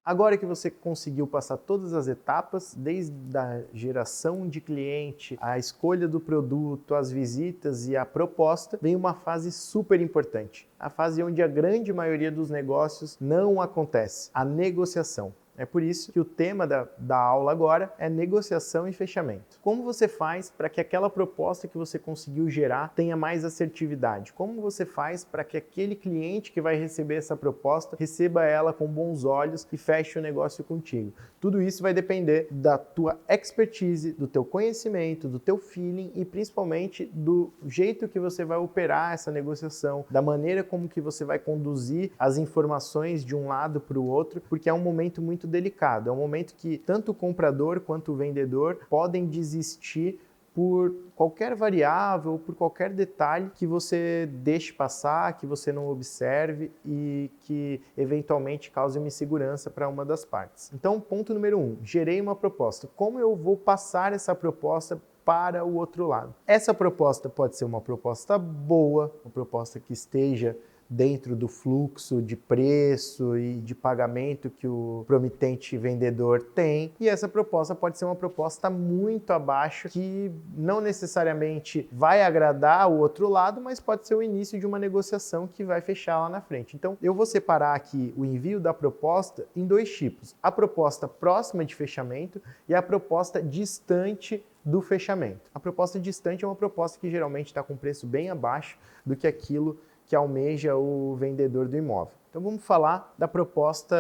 Agora que você conseguiu passar todas as etapas, desde a geração de cliente, a escolha do produto, as visitas e a proposta, vem uma fase super importante. A fase onde a grande maioria dos negócios não acontece, a negociação. É por isso que o tema da aula agora é negociação e fechamento. Como você faz para que aquela proposta que você conseguiu gerar tenha mais assertividade? Como você faz para que aquele cliente que vai receber essa proposta receba ela com bons olhos e feche o negócio contigo? Tudo isso vai depender da tua expertise, do teu conhecimento, do teu feeling e principalmente do jeito que você vai operar essa negociação, da maneira como que você vai conduzir as informações de um lado para o outro, porque é um momento muito delicado, é um momento que tanto o comprador quanto o vendedor podem desistir por qualquer variável, por qualquer detalhe que você deixe passar, que você não observe e que eventualmente cause uma insegurança para uma das partes. Então, ponto número 1, gerei uma proposta. Como eu vou passar essa proposta para o outro lado? Essa proposta pode ser uma proposta boa, uma proposta que esteja dentro do fluxo de preço e de pagamento que o promitente vendedor tem. E essa proposta pode ser uma proposta muito abaixo, que não necessariamente vai agradar o outro lado, mas pode ser o início de uma negociação que vai fechar lá na frente. Então, eu vou separar aqui o envio da proposta em dois tipos. A proposta próxima de fechamento e a proposta distante do fechamento. A proposta distante é uma proposta que geralmente está com preço bem abaixo do que aquilo que almeja o vendedor do imóvel. Então vamos falar da proposta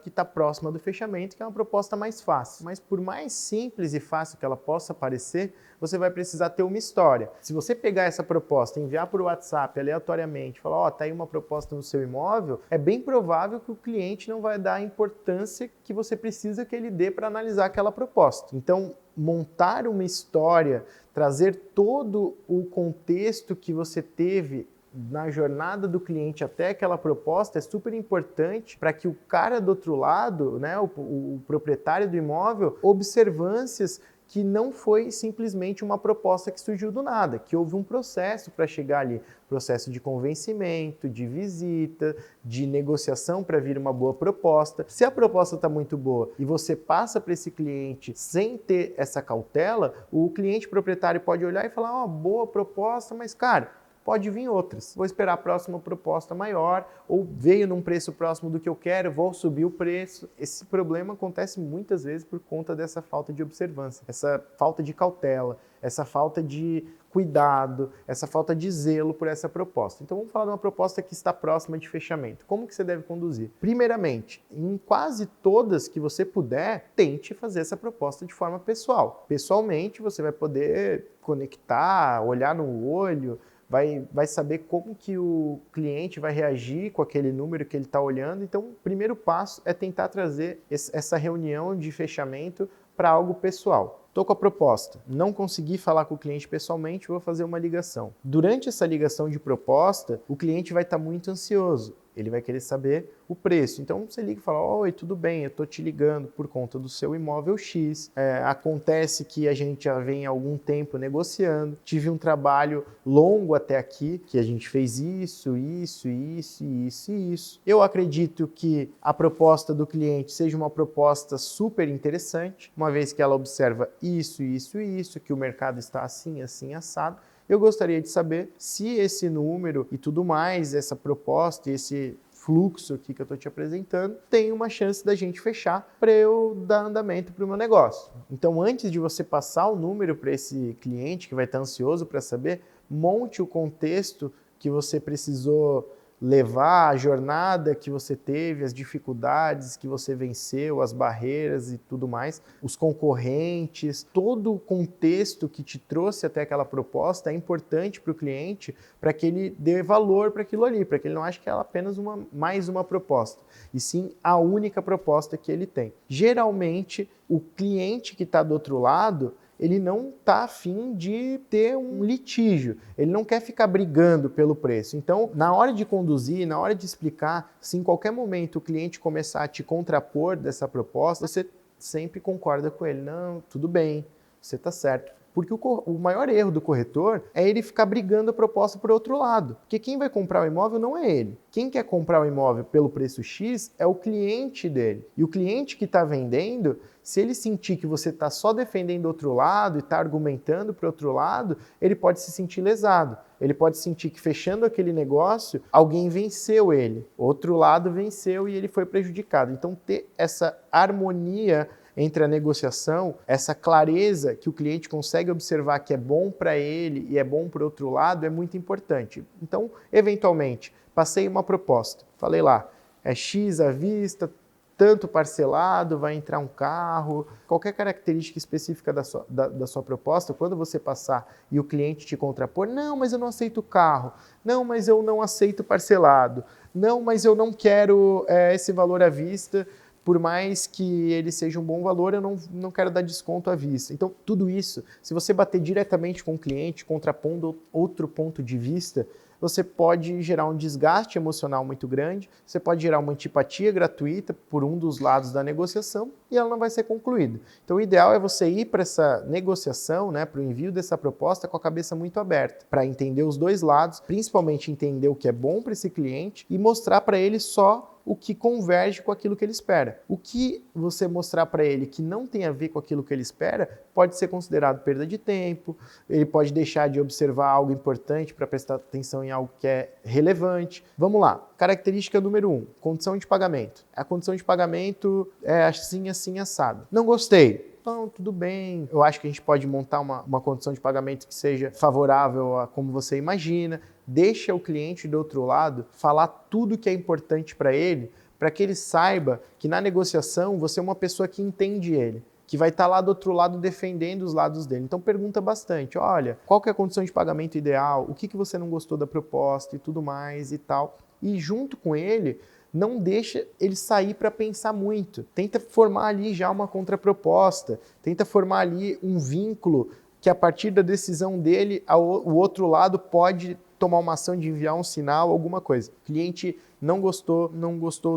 que está próxima do fechamento, que é uma proposta mais fácil. Mas por mais simples e fácil que ela possa parecer, você vai precisar ter uma história. Se você pegar essa proposta, enviar por WhatsApp aleatoriamente, falar, ó, tá aí uma proposta no seu imóvel, é bem provável que o cliente não vai dar a importância que você precisa que ele dê para analisar aquela proposta. Então, montar uma história, trazer todo o contexto que você teve na jornada do cliente até aquela proposta é super importante para que o cara do outro lado, né, o proprietário do imóvel, observâncias que não foi simplesmente uma proposta que surgiu do nada, que houve um processo para chegar ali, processo de convencimento, de visita, de negociação para vir uma boa proposta. Se a proposta está muito boa e você passa para esse cliente sem ter essa cautela, o cliente proprietário pode olhar e falar, ó, boa proposta, mas cara, pode vir outras. Vou esperar a próxima proposta maior, ou veio num preço próximo do que eu quero, vou subir o preço. Esse problema acontece muitas vezes por conta dessa falta de observância, essa falta de cautela, essa falta de cuidado, essa falta de zelo por essa proposta. Então vamos falar de uma proposta que está próxima de fechamento. Como que você deve conduzir? Primeiramente, em quase todas que você puder, tente fazer essa proposta de forma pessoal. Pessoalmente, você vai poder conectar, olhar no olho, vai saber como que o cliente vai reagir com aquele número que ele está olhando. Então, o primeiro passo é tentar trazer essa reunião de fechamento para algo pessoal. Estou com a proposta, não consegui falar com o cliente pessoalmente, vou fazer uma ligação. Durante essa ligação de proposta, o cliente vai estar muito ansioso. Ele vai querer saber o preço. Então você liga e fala, oi, tudo bem, eu estou te ligando por conta do seu imóvel X. Acontece que a gente já vem há algum tempo negociando, tive um trabalho longo até aqui, que a gente fez isso. Eu acredito que a proposta do cliente seja uma proposta super interessante, uma vez que ela observa isso, que o mercado está assim, assado. Eu gostaria de saber se esse número e tudo mais, essa proposta e esse fluxo aqui que eu estou te apresentando, tem uma chance da gente fechar para eu dar andamento para o meu negócio. Então, antes de você passar o número para esse cliente que vai estar ansioso para saber, monte o contexto que você precisou levar, a jornada que você teve, as dificuldades que você venceu, as barreiras e tudo mais, os concorrentes, todo o contexto que te trouxe até aquela proposta é importante para o cliente para que ele dê valor para aquilo ali, para que ele não ache que é apenas mais uma proposta, e sim a única proposta que ele tem. Geralmente, o cliente que está do outro lado, ele não está afim de ter um litígio, ele não quer ficar brigando pelo preço. Então, na hora de conduzir, na hora de explicar, se em qualquer momento o cliente começar a te contrapor dessa proposta, você sempre concorda com ele. Não, tudo bem, você está certo. Porque o maior erro do corretor é ele ficar brigando a proposta por outro lado. Porque quem vai comprar o imóvel não é ele. Quem quer comprar o imóvel pelo preço X é o cliente dele. E o cliente que está vendendo, se ele sentir que você está só defendendo outro lado e está argumentando para o outro lado, ele pode se sentir lesado. Ele pode sentir que fechando aquele negócio, alguém venceu ele. Outro lado venceu e ele foi prejudicado. Então ter essa harmonia entre a negociação, essa clareza que o cliente consegue observar que é bom para ele e é bom para o outro lado é muito importante. Então, eventualmente, passei uma proposta, falei lá, é X à vista, tanto parcelado, vai entrar um carro, qualquer característica específica da sua proposta, quando você passar e o cliente te contrapor, não, mas eu não aceito carro, não, mas eu não aceito parcelado, não, mas eu não quero esse valor à vista, por mais que ele seja um bom valor, eu não quero dar desconto à vista. Então, tudo isso, se você bater diretamente com o cliente, contrapondo outro ponto de vista, você pode gerar um desgaste emocional muito grande, você pode gerar uma antipatia gratuita por um dos lados da negociação e ela não vai ser concluída. Então, o ideal é você ir para essa negociação, para o envio dessa proposta com a cabeça muito aberta, para entender os dois lados, principalmente entender o que é bom para esse cliente e mostrar para ele só o que converge com aquilo que ele espera. O que você mostrar para ele que não tem a ver com aquilo que ele espera pode ser considerado perda de tempo, ele pode deixar de observar algo importante para prestar atenção em algo que é relevante. Vamos lá, característica número 1, condição de pagamento. A condição de pagamento é assim, assim, assado. Não gostei. Então, tudo bem. Eu acho que a gente pode montar uma condição de pagamento que seja favorável a como você imagina. Deixa o cliente do outro lado falar tudo que é importante para ele, para que ele saiba que na negociação você é uma pessoa que entende ele, que vai estar lá do outro lado defendendo os lados dele. Então pergunta bastante, olha, qual que é a condição de pagamento ideal, o que você não gostou da proposta e tudo mais e tal. E junto com ele, não deixa ele sair para pensar muito. Tenta formar ali já uma contraproposta, tenta formar ali um vínculo que a partir da decisão dele, o outro lado pode tomar uma ação de enviar um sinal, alguma coisa. O cliente não gostou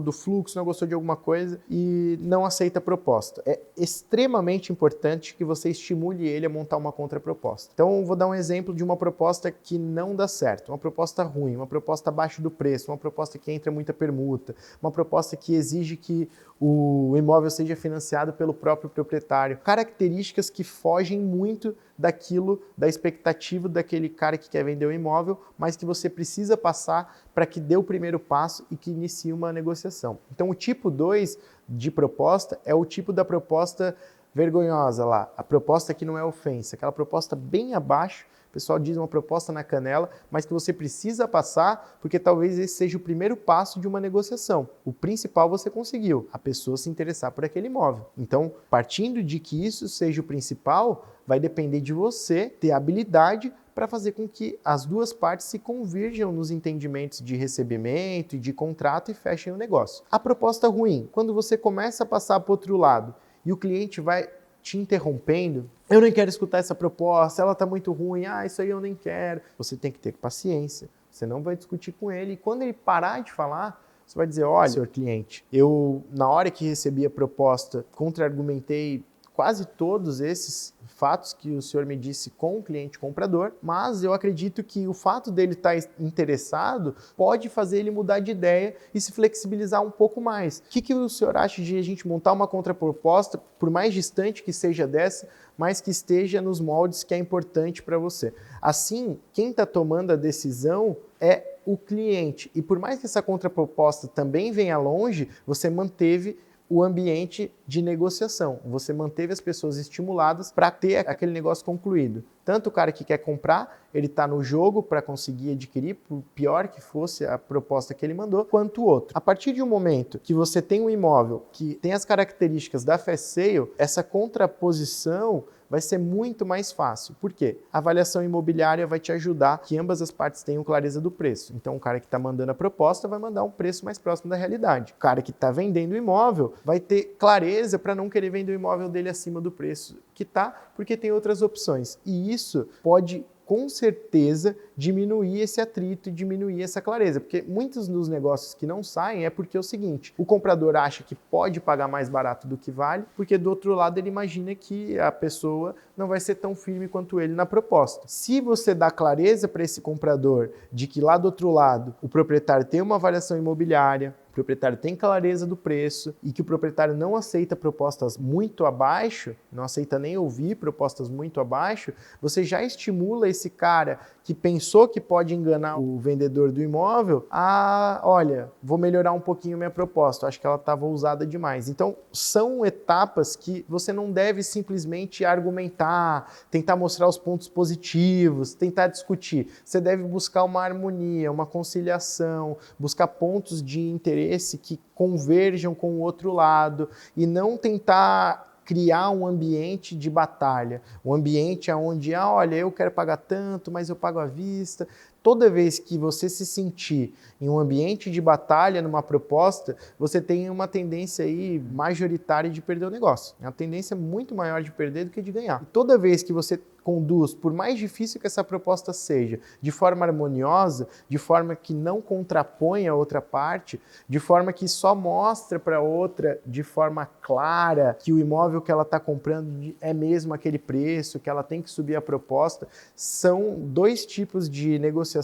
do fluxo, não gostou de alguma coisa e não aceita a proposta. É extremamente importante que você estimule ele a montar uma contraproposta. Então, eu vou dar um exemplo de uma proposta que não dá certo, uma proposta ruim, uma proposta abaixo do preço, uma proposta que entra muita permuta, uma proposta que exige que o imóvel seja financiado pelo próprio proprietário. Características que fogem muito daquilo, da expectativa daquele cara que quer vender o imóvel, mas que você precisa passar para que dê o primeiro passo e que inicie uma negociação. Então, o tipo 2 de proposta é o tipo da proposta vergonhosa lá, a proposta que não é ofensa, aquela proposta bem abaixo, o pessoal diz uma proposta na canela, mas que você precisa passar porque talvez esse seja o primeiro passo de uma negociação. O principal você conseguiu, a pessoa se interessar por aquele imóvel. Então, partindo de que isso seja o principal, vai depender de você ter habilidade para fazer com que as duas partes se convirjam nos entendimentos de recebimento e de contrato e fechem o negócio. A proposta ruim, quando você começa a passar para o outro lado e o cliente vai te interrompendo, eu nem quero escutar essa proposta, ela está muito ruim, isso aí eu nem quero. Você tem que ter paciência, você não vai discutir com ele e quando ele parar de falar, você vai dizer, olha, senhor cliente, eu na hora que recebi a proposta, contra-argumentei quase todos esses fatos que o senhor me disse com o cliente comprador, mas eu acredito que o fato dele estar interessado pode fazer ele mudar de ideia e se flexibilizar um pouco mais. O que o senhor acha de a gente montar uma contraproposta, por mais distante que seja dessa, mas que esteja nos moldes que é importante para você? Assim, quem está tomando a decisão é o cliente. E por mais que essa contraproposta também venha longe, você manteve o ambiente de negociação. Você manteve as pessoas estimuladas para ter aquele negócio concluído. Tanto o cara que quer comprar, ele está no jogo para conseguir adquirir, por pior que fosse a proposta que ele mandou, quanto o outro. A partir de um momento que você tem um imóvel que tem as características da fast sale, essa contraposição vai ser muito mais fácil. Por quê? A avaliação imobiliária vai te ajudar que ambas as partes tenham clareza do preço. Então, o cara que está mandando a proposta vai mandar um preço mais próximo da realidade. O cara que está vendendo o imóvel vai ter clareza para não querer vender o imóvel dele acima do preço que está, porque tem outras opções. E isso pode com certeza diminuir esse atrito e diminuir essa clareza, porque muitos dos negócios que não saem é porque é o seguinte, o comprador acha que pode pagar mais barato do que vale, porque do outro lado ele imagina que a pessoa não vai ser tão firme quanto ele na proposta. Se você dá clareza para esse comprador de que lá do outro lado o proprietário tem uma avaliação imobiliária, o proprietário tem clareza do preço e que o proprietário não aceita propostas muito abaixo, não aceita nem ouvir propostas muito abaixo, você já estimula esse cara que pensou que pode enganar o vendedor do imóvel a, olha, vou melhorar um pouquinho minha proposta, acho que ela estava ousada demais. Então, são etapas que você não deve simplesmente argumentar, tentar mostrar os pontos positivos, tentar discutir. Você deve buscar uma harmonia, uma conciliação, buscar pontos de interesse que converjam com o outro lado e não tentar criar um ambiente de batalha, um ambiente onde, olha, eu quero pagar tanto, mas eu pago à vista. Toda vez que você se sentir em um ambiente de batalha numa proposta, você tem uma tendência aí majoritária de perder o negócio. É uma tendência muito maior de perder do que de ganhar. E toda vez que você conduz, por mais difícil que essa proposta seja, de forma harmoniosa, de forma que não contrapõe a outra parte, de forma que só mostra para a outra de forma clara que o imóvel que ela está comprando é mesmo aquele preço, que ela tem que subir a proposta, são dois tipos de negociação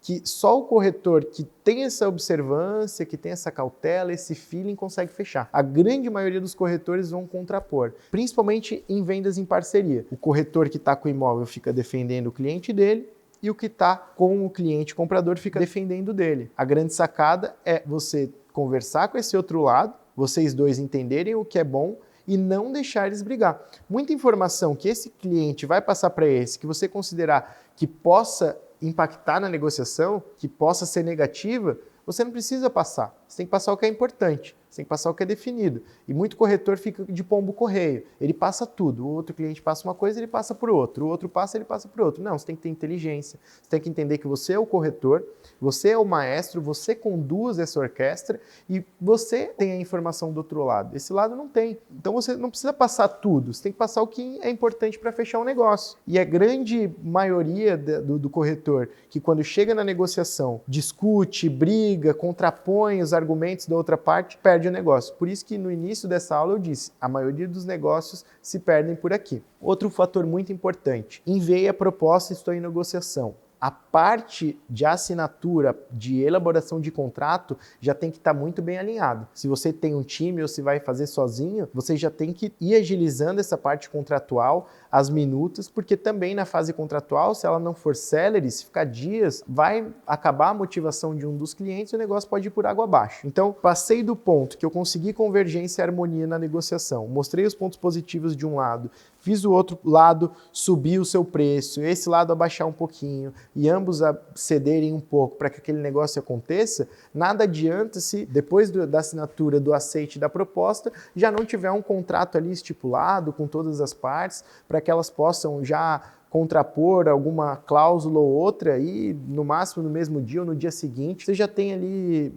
que só o corretor que tem essa observância, que tem essa cautela, esse feeling consegue fechar. A grande maioria dos corretores vão contrapor, principalmente em vendas em parceria. O corretor que está com o imóvel fica defendendo o cliente dele e o que está com o cliente comprador fica defendendo dele. A grande sacada é você conversar com esse outro lado, vocês dois entenderem o que é bom e não deixar eles brigar. Muita informação que esse cliente vai passar para esse, que você considerar que possa impactar na negociação, que possa ser negativa, você não precisa passar. Você tem que passar o que é importante, você tem que passar o que é definido. E muito corretor fica de pombo correio. Ele passa tudo. O outro cliente passa uma coisa, ele passa por outro. O outro passa, ele passa por outro. Não, você tem que ter inteligência. Você tem que entender que você é o corretor, você é o maestro, você conduz essa orquestra e você tem a informação do outro lado. Esse lado não tem. Então você não precisa passar tudo. Você tem que passar o que é importante para fechar um negócio. E a grande maioria do corretor que quando chega na negociação discute, briga, contrapõe os argumentos da outra parte, perde o negócio. Por isso que no início dessa aula eu disse, a maioria dos negócios se perdem por aqui. Outro fator muito importante, enviei a proposta e estou em negociação. A parte de assinatura, de elaboração de contrato, já tem que estar muito bem alinhado. Se você tem um time ou se vai fazer sozinho, você já tem que ir agilizando essa parte contratual, as minutas, porque também na fase contratual, se ela não for célere, se ficar dias, vai acabar a motivação de um dos clientes e o negócio pode ir por água abaixo. Então, passei do ponto que eu consegui convergência e harmonia na negociação, mostrei os pontos positivos de um lado, fiz o outro lado subir o seu preço, esse lado abaixar um pouquinho e ambos cederem um pouco para que aquele negócio aconteça, nada adianta se depois da assinatura do aceite da proposta já não tiver um contrato ali estipulado com todas as partes para que elas possam já contrapor alguma cláusula ou outra e no máximo no mesmo dia ou no dia seguinte você já tem ali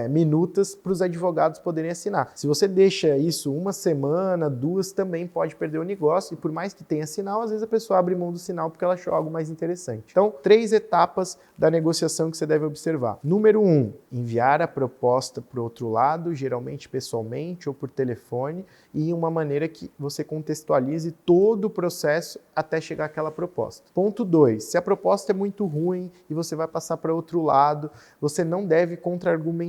minutas para os advogados poderem assinar. Se você deixa isso uma semana, duas, também pode perder o negócio e por mais que tenha sinal, às vezes a pessoa abre mão do sinal porque ela achou algo mais interessante. Então, 3 etapas da negociação que você deve observar. Número 1, enviar a proposta para o outro lado, geralmente pessoalmente ou por telefone e em uma maneira que você contextualize todo o processo até chegar àquela proposta. Ponto 2, se a proposta é muito ruim e você vai passar para outro lado, você não deve contra-argumentar,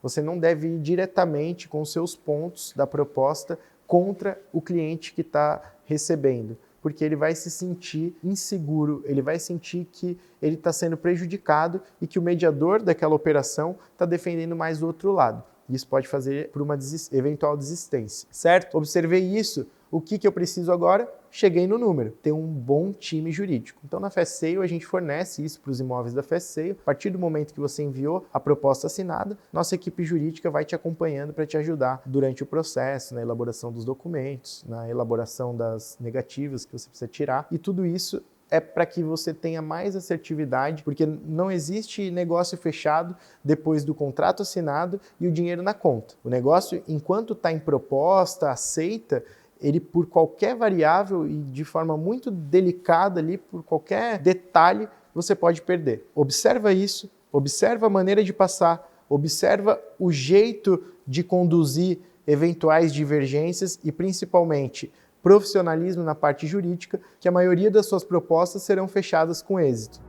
você não deve ir diretamente com os seus pontos da proposta contra o cliente que está recebendo, porque ele vai se sentir inseguro, ele vai sentir que ele está sendo prejudicado e que o mediador daquela operação está defendendo mais o outro lado. Isso pode fazer por uma eventual desistência, certo? Observei isso. O que eu preciso agora? Cheguei no número, ter um bom time jurídico. Então na Fast Sale a gente fornece isso para os imóveis da Fast Sale. A partir do momento que você enviou a proposta assinada, nossa equipe jurídica vai te acompanhando para te ajudar durante o processo, na elaboração dos documentos, na elaboração das negativas que você precisa tirar e tudo isso é para que você tenha mais assertividade, porque não existe negócio fechado depois do contrato assinado e o dinheiro na conta. O negócio, enquanto está em proposta, aceita, ele por qualquer variável e de forma muito delicada ali, por qualquer detalhe, você pode perder. Observa isso, observa a maneira de passar, observa o jeito de conduzir eventuais divergências e principalmente profissionalismo na parte jurídica, que a maioria das suas propostas serão fechadas com êxito.